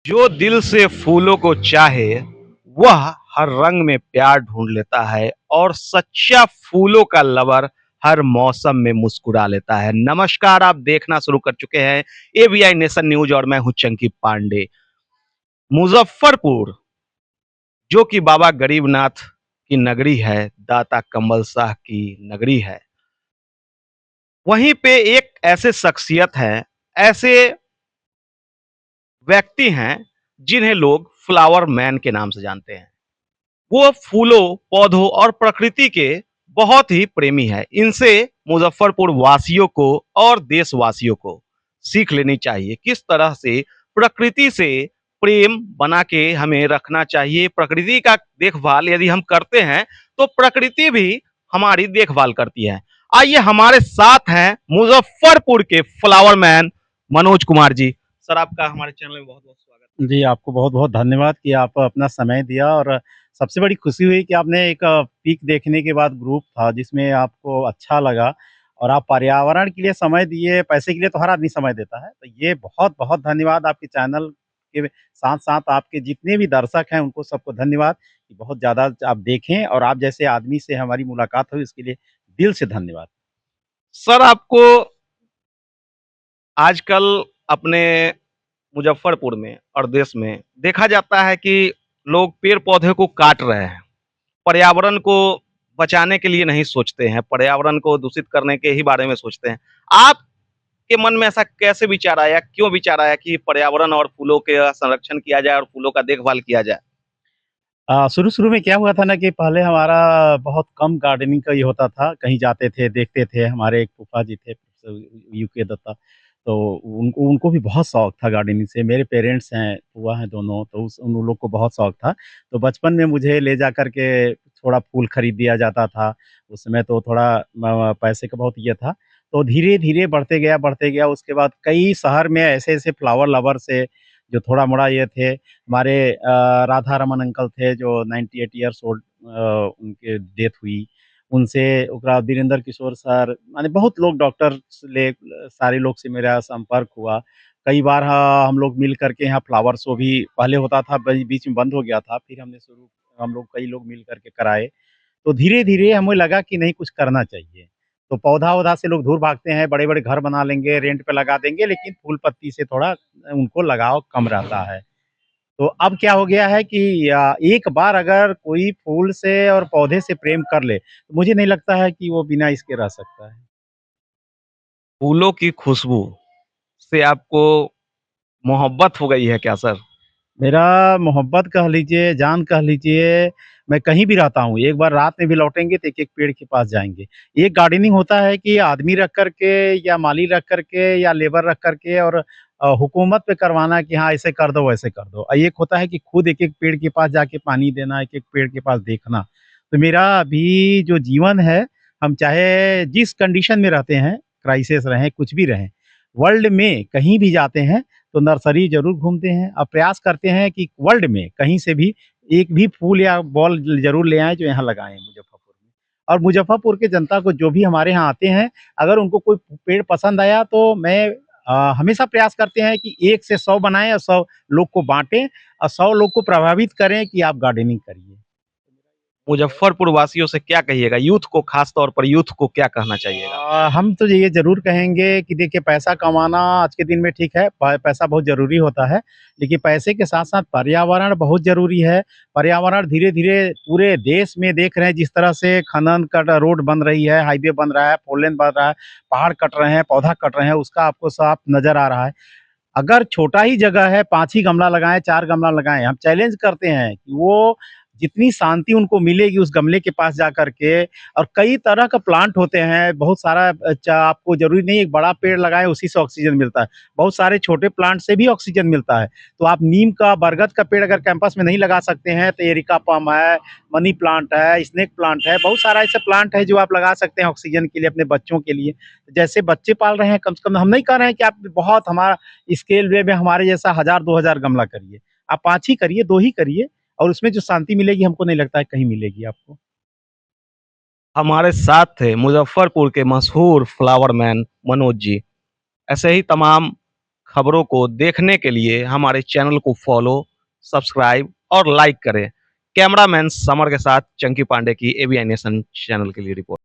जो दिल से फूलों को चाहे वह हर रंग में प्यार ढूंढ लेता है और सच्चा फूलों का लवर हर मौसम में मुस्कुरा लेता है। नमस्कार, आप देखना शुरू कर चुके हैं एबीआई नेशन न्यूज और मैं हूं चंकी पांडे। मुजफ्फरपुर जो कि बाबा गरीबनाथ की नगरी है, दाता कमल शाह की नगरी है, वहीं पे एक ऐसे शख्सियत है, ऐसे व्यक्ति हैं जिन्हें लोग फ्लावर मैन के नाम से जानते हैं। वो फूलों, पौधों और प्रकृति के बहुत ही प्रेमी है। इनसे मुजफ्फरपुर वासियों को और देशवासियों को सीख लेनी चाहिए किस तरह से प्रकृति से प्रेम बना के हमें रखना चाहिए। प्रकृति का देखभाल यदि हम करते हैं तो प्रकृति भी हमारी देखभाल करती है। आइए, हमारे साथ हैं मुजफ्फरपुर के flower man Manoj Kumar ji. Sir, आपका हमारे चैनल में बहुत बहुत स्वागत है। जी, आपको बहुत-बहुत धन्यवाद कि आप अपना समय दिया और सबसे बड़ी खुशी हुई कि आपने एक पीक देखने के बाद ग्रुप था जिसमें आपको अच्छा लगा और आप पर्यावरण के लिए समय दिए, पैसे के लिए तो हर आदमी समय देता है। तो ये बहुत-बहुत धन्यवाद आपके चैनल के साथ-साथ आपके जितने भी दर्शक हैं उनको सबको धन्यवाद कि बहुत ज़्यादा आप देखें और आप जैसे आदमी से हमारी मुलाकात हुई इसके लिए दिल से धन्यवाद। सर, आपको आजकल अपने मुजफ्फरपुर में और देश में देखा जाता है कि लोग पेड़ पौधे को काट रहे हैं, पर्यावरण को बचाने के लिए नहीं सोचते हैं, पर्यावरण को दूषित करने के ही बारे में सोचते हैं। आपके मन में ऐसा कैसे विचार आया, क्यों विचार आया कि पर्यावरण और फूलों के संरक्षण किया जाए और फूलों का देखभाल किया जाए? शुरू-शुरू में क्या हुआ था ना कि पहले हमारा बहुत कम गार्डनिंग का ये होता था, कहीं जाते थे, देखते थे, हमारे एक फूफा जी थे यूके दत्ता, तो उनको उनको भी बहुत शौक था गार्डनिंग से। मेरे पेरेंट्स हैं, फूआ हैं दोनों, तो उन लोग को बहुत शौक था। तो बचपन में मुझे ले जा कर के थोड़ा फूल खरीद दिया जाता था, उस समय तो थोड़ा पैसे का बहुत ये था। तो धीरे-धीरे बढ़ते गया, उसके बाद कई शहर में ऐसे-ऐसे फ्लावर लवर से जो थोड़ा-मोड़ा ये थे, हमारे राधा रमन अंकल थे जो 98 इयर्स ओल्ड उनके डेथ हुई। उनसे ओकरा बाद वीरेंद्र किशोर सर माने बहुत लोग डॉक्टर ले सारे लोग से मेरा संपर्क हुआ। कई बार हम लोग मिल कर के यहाँ फ्लावर शो भी पहले होता था, बीच में बंद हो गया था, फिर हम लोग कई लोग मिल कर के कराए। तो धीरे-धीरे हमें लगा कि नहीं कुछ करना चाहिए। तो पौधा-वौधा से लोग दूर भागते हैं, बड़े-बड़े घर बना लेंगे, रेंट पे लगा देंगे, लेकिन फूल-पत्ती से थोड़ा उनको लगाव कम रहता है। तो अब क्या हो गया है कि एक बार अगर कोई फूल से और पौधे से प्रेम कर ले, तो मुझे नहीं लगता है कि वो बिना इसके रह सकता है। फूलों की खुशबू से आपको मोहब्बत हो गई है क्या सर? मेरा मोहब्बत कह लीजिए, जान कह लीजिए, मैं कहीं भी रहता हूँ, एक बार रात में भी लौटेंगे तो एक-एक पेड़ के पास जाएँगे। एक गार्डनिंग होता है कि आदमी रख कर के या माली रख कर के या लेबर रख कर के और हुकूमत पे करवाना कि हाँ, ऐसे कर दो, वैसे कर दो। एक होता है कि खुद एक-एक पेड़ के पास जाके पानी देना, एक-एक पेड़ के पास देखना। तो मेरा अभी जो जीवन है, हम चाहे जिस कंडीशन में रहते हैं, क्राइसिस रहें, कुछ भी रहें, वर्ल्ड में कहीं भी जाते हैं तो नर्सरी ज़रूर घूमते हैं और प्रयास करते हैं कि वर्ल्ड में कहीं से भी एक भी फूल या बॉल ज़रूर ले आएँ जो यहाँ लगाएँ मुज़फ़्फ़रपुर में। और मुज़फ़्फ़रपुर की जनता को जो भी हमारे यहाँ आते हैं, अगर उनको कोई पेड़ पसंद आया तो मैं हमेशा प्रयास करते हैं कि 1 से 100 बनाएँ और 100 लोग को बाँटें और 100 लोग को प्रभावित करें कि आप गार्डनिंग करिए। मुजफ्फरपुर वासियों से क्या कहिएगा? यूथ को, खास तौर पर यूथ को क्या कहना चाहिएगा? हम तो ये ज़रूर कहेंगे कि देखिए पैसा कमाना आज के दिन में ठीक है, पैसा बहुत ज़रूरी होता है, लेकिन पैसे के साथ-साथ पर्यावरण बहुत ज़रूरी है। पर्यावरण धीरे-धीरे पूरे देश में देख रहे हैं जिस तरह से खनन कट रोड बन रही है, हाईवे बन रहा है, 4 लेन बन रहा है, पहाड़ कट रहे हैं, पौधा कट रहे हैं, उसका आपको साफ नज़र आ रहा है। अगर छोटा ही जगह है, 5 ही गमला लगाएँ, 4 गमला लगाएँ, हम चैलेंज करते हैं कि वो जितनी शांति उनको मिलेगी उस गमले के पास जाकर के और कई तरह का प्लांट होते हैं, बहुत सारा आपको ज़रूरी नहीं एक बड़ा पेड़ लगाएँ उसी से ऑक्सीजन मिलता है। बहुत सारे छोटे प्लांट से भी ऑक्सीजन मिलता है। तो आप नीम का, बरगद का पेड़ अगर कैंपस में नहीं लगा सकते हैं, तो एरिका पाम है, मनी प्लांट है, स्नेक प्लांट है, बहुत सारा ऐसा प्लांट है जो आप लगा सकते हैं ऑक्सीजन के लिए अपने बच्चों के लिए। जैसे बच्चे पाल रहे हैं कम से कम हम नहीं कह रहे हैं कि आप बहुत हमारा स्केल वे में हमारे जैसा 1000-2000 गमला करिए। आप 5 ही करिए, 2 ही करिए और उसमें जो शांति मिलेगी हमको नहीं लगता है कहीं मिलेगी आपको। हमारे साथ थे मुजफ्फरपुर के मशहूर फ्लावर मैन मनोज जी। ऐसे ही तमाम खबरों को देखने के लिए हमारे चैनल को फॉलो, सब्सक्राइब और लाइक करें। कैमरामैन समर के साथ चंकी पांडे की एबीएन नेशन चैनल के लिए रिपोर्ट।